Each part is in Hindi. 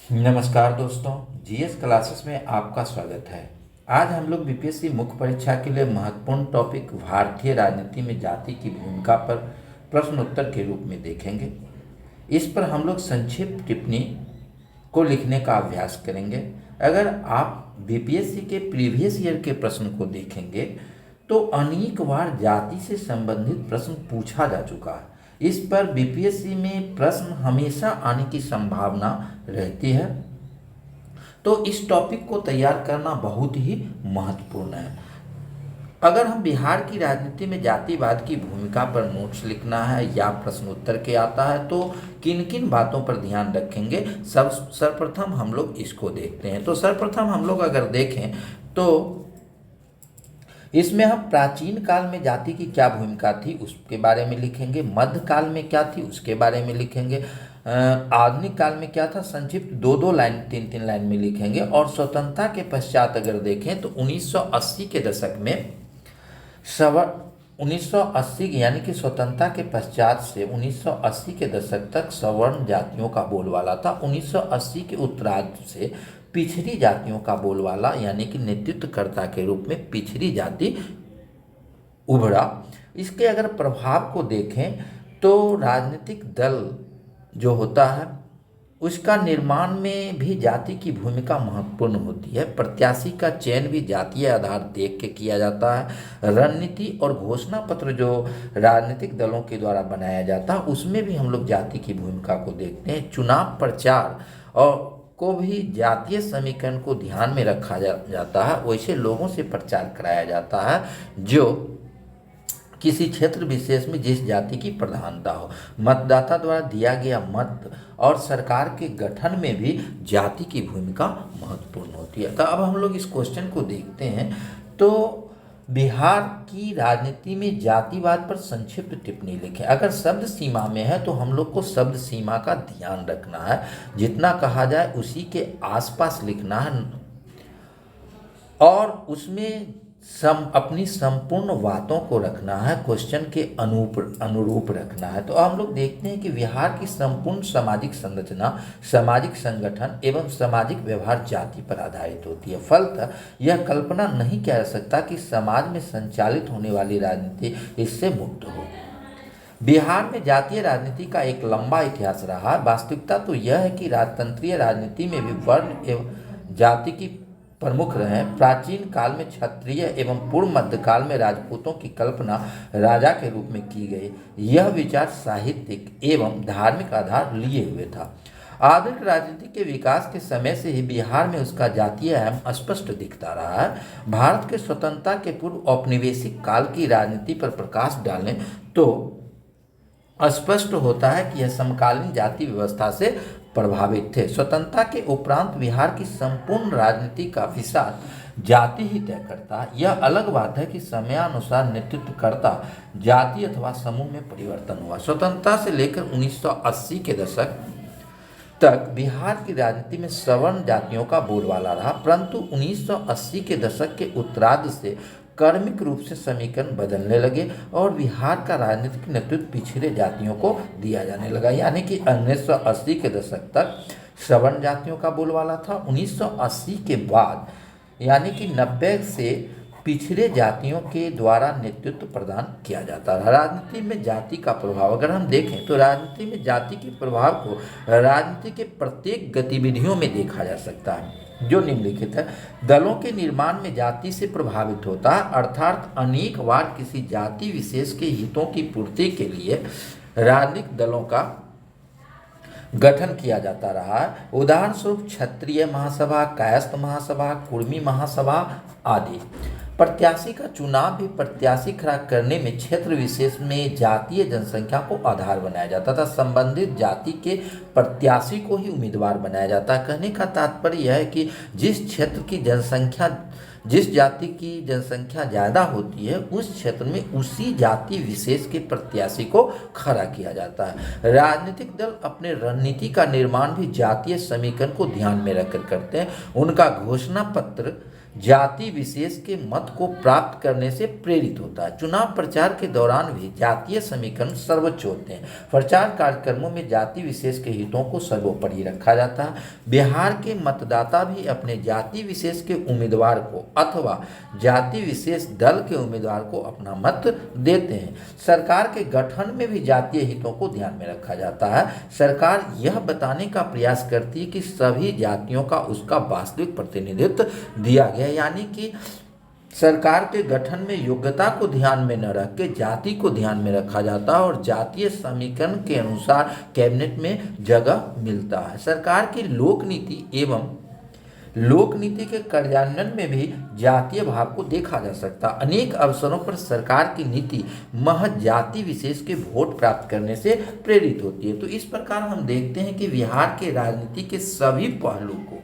नमस्कार दोस्तों, जीएस क्लासेस में आपका स्वागत है। आज हम लोग बीपीएससी मुख्य परीक्षा के लिए महत्वपूर्ण टॉपिक भारतीय राजनीति में जाति की भूमिका पर प्रश्न उत्तर के रूप में देखेंगे। इस पर हम लोग संक्षिप्त टिप्पणी को लिखने का अभ्यास करेंगे। अगर आप बीपीएससी के प्रीवियस ईयर के प्रश्न को देखेंगे तो अनेक बार जाति से संबंधित प्रश्न पूछा जा चुका है। इस पर बीपीएससी में प्रश्न हमेशा आने की संभावना रहती है, तो इस टॉपिक को तैयार करना बहुत ही महत्वपूर्ण है। अगर हम बिहार की राजनीति में जातिवाद की भूमिका पर नोट्स लिखना है या प्रश्न उत्तर के आता है तो किन किन बातों पर ध्यान रखेंगे, सर्वप्रथम हम लोग इसको देखते हैं। तो सर्वप्रथम हम लोग अगर देखें तो इसमें हम प्राचीन काल में जाति की क्या भूमिका थी उसके बारे में लिखेंगे, मध्यकाल में क्या थी उसके बारे में लिखेंगे, आधुनिक काल में क्या था संक्षिप्त दो दो लाइन तीन तीन लाइन में लिखेंगे, और स्वतंत्रता के पश्चात अगर देखें तो 1980 के दशक में 1980 यानी कि स्वतंत्रता के पश्चात से 1980 के दशक तक सवर्ण जातियों का बोलबाला था। 1980 के उत्तरार्ध से पिछड़ी जातियों का बोलबाला यानी कि नेतृत्वकर्ता के रूप में पिछड़ी जाति उभरा। इसके अगर प्रभाव को देखें तो राजनीतिक दल जो होता है उसका निर्माण में भी जाति की भूमिका महत्वपूर्ण होती है। प्रत्याशी का चयन भी जातीय आधार देख के किया जाता है। रणनीति और घोषणा पत्र जो राजनीतिक दलों के द्वारा बनाया जाता है उसमें भी हम लोग जाति की भूमिका को देखते हैं। चुनाव प्रचार और को भी जातीय समीकरण को ध्यान में रखा जाता है। वैसे लोगों से प्रचार कराया जाता है जो किसी क्षेत्र विशेष में जिस जाति की प्रधानता हो। मतदाता द्वारा दिया गया मत और सरकार के गठन में भी जाति की भूमिका महत्वपूर्ण होती है। तो अब हम लोग इस क्वेश्चन को देखते हैं। तो बिहार की राजनीति में जातिवाद पर संक्षिप्त टिप्पणी लिखें। अगर शब्द सीमा में है तो हम लोग को शब्द सीमा का ध्यान रखना है, जितना कहा जाए उसी के आसपास लिखना है और उसमें अपनी संपूर्ण बातों को रखना है, क्वेश्चन के अनुरूप रखना है। तो हम लोग देखते हैं कि बिहार की संपूर्ण सामाजिक संरचना, सामाजिक संगठन एवं सामाजिक व्यवहार जाति पर आधारित होती है। फलतः यह कल्पना नहीं किया जा सकता कि समाज में संचालित होने वाली राजनीति इससे मुक्त हो। बिहार में जातीय राजनीति का एक लंबा इतिहास रहा है। वास्तविकता तो यह है कि राजतंत्रीय राजनीति में भी वर्ण एवं जाति की प्रमुख रहे। प्राचीन काल में क्षत्रिय एवं पूर्व मध्यकाल में राजपूतों की कल्पना राजा के रूप में की गई। यह विचार साहित्यिक एवं धार्मिक आधार लिए हुए था। आधुनिक राजनीति के विकास के समय से ही बिहार में उसका जातीय अहम स्पष्ट दिखता रहा है। भारत के स्वतंत्रता के पूर्व औपनिवेशिक काल की राजनीति पर प्रकाश डालें तो स्पष्ट होता है कि यह समकालीन जाति व्यवस्था से प्रभावित थे। स्वतंत्रता के उपरांत बिहार की संपूर्ण राजनीति का विकास जाति ही तय करता है। यह अलग बात है कि समयानुसार नेतृत्वकर्ता जाति अथवा समूह में परिवर्तन हुआ। स्वतंत्रता से लेकर 1980 के दशक तक बिहार की राजनीति में सवर्ण जातियों का बोलबाला रहा, परंतु 1980 के दशक के उत्तरार्ध से क्रमिक रूप से समीकरण बदलने लगे और बिहार का राजनीतिक नेतृत्व पिछड़े जातियों को दिया जाने लगा। यानी कि 1980 के दशक तक सवर्ण जातियों का बोलबाला था। 1980 के बाद यानी कि 90 से पिछड़े जातियों के द्वारा नेतृत्व प्रदान किया जाता रहा। राजनीति में जाति का प्रभाव अगर हम देखें तो राजनीति में जाति के प्रभाव को राजनीति के प्रत्येक गतिविधियों में देखा जा सकता है जो निम्नलिखित है। दलों के निर्माण में जाति से प्रभावित होता है, अर्थात अनेक बार किसी जाति विशेष के हितों की पूर्ति के लिए राजनीतिक दलों का गठन किया जाता रहा है। उदाहरण स्वरूप क्षत्रिय महासभा, कायस्थ महासभा, कुर्मी महासभा आदि। प्रत्याशी का चुनाव भी प्रत्याशी खड़ा करने में क्षेत्र विशेष में जातीय जनसंख्या को आधार बनाया जाता था। संबंधित जाति के प्रत्याशी को ही उम्मीदवार बनाया जाता है। कहने का तात्पर्य यह है कि जिस जाति की जनसंख्या ज़्यादा होती है उस क्षेत्र में उसी जाति विशेष के प्रत्याशी को खड़ा किया जाता है। राजनीतिक दल अपने रणनीति का निर्माण भी जातीय समीकरण को ध्यान में रखकर करते हैं। उनका घोषणा पत्र जाति विशेष के मत को प्राप्त करने से प्रेरित होता है। चुनाव प्रचार के दौरान भी जातीय समीकरण सर्वोच्च होते हैं। प्रचार कार्यक्रमों में जाति विशेष के हितों को सर्वोपरि रखा जाता है। बिहार के मतदाता भी अपने जाति विशेष के उम्मीदवार को अथवा जाति विशेष दल के उम्मीदवार को अपना मत देते हैं। सरकार के गठन में भी जातीय हितों को ध्यान में रखा जाता है। सरकार यह बताने का प्रयास करती है कि सभी जातियों का उसका वास्तविक प्रतिनिधित्व दिया गया, यानी कि सरकार के गठन में योग्यता को ध्यान में न रख के जाति को ध्यान में रखा जाता है और जातीय समीकरण के अनुसार कैबिनेट में जगह मिलता है। सरकार की लोक नीति के कार्यान्वयन में भी जातीय भाव को देखा जा सकता है। अनेक अवसरों पर सरकार की नीति महज जाति विशेष के वोट प्राप्त करने से प्रेरित होती है। तो इस प्रकार हम देखते हैं कि बिहार के राजनीति के सभी पहलू को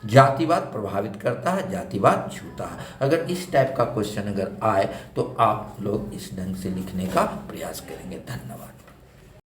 जातिवाद प्रभावित करता है, जातिवाद छूता है। अगर इस टाइप का क्वेश्चन अगर आए तो आप लोग इस ढंग से लिखने का प्रयास करेंगे। धन्यवाद।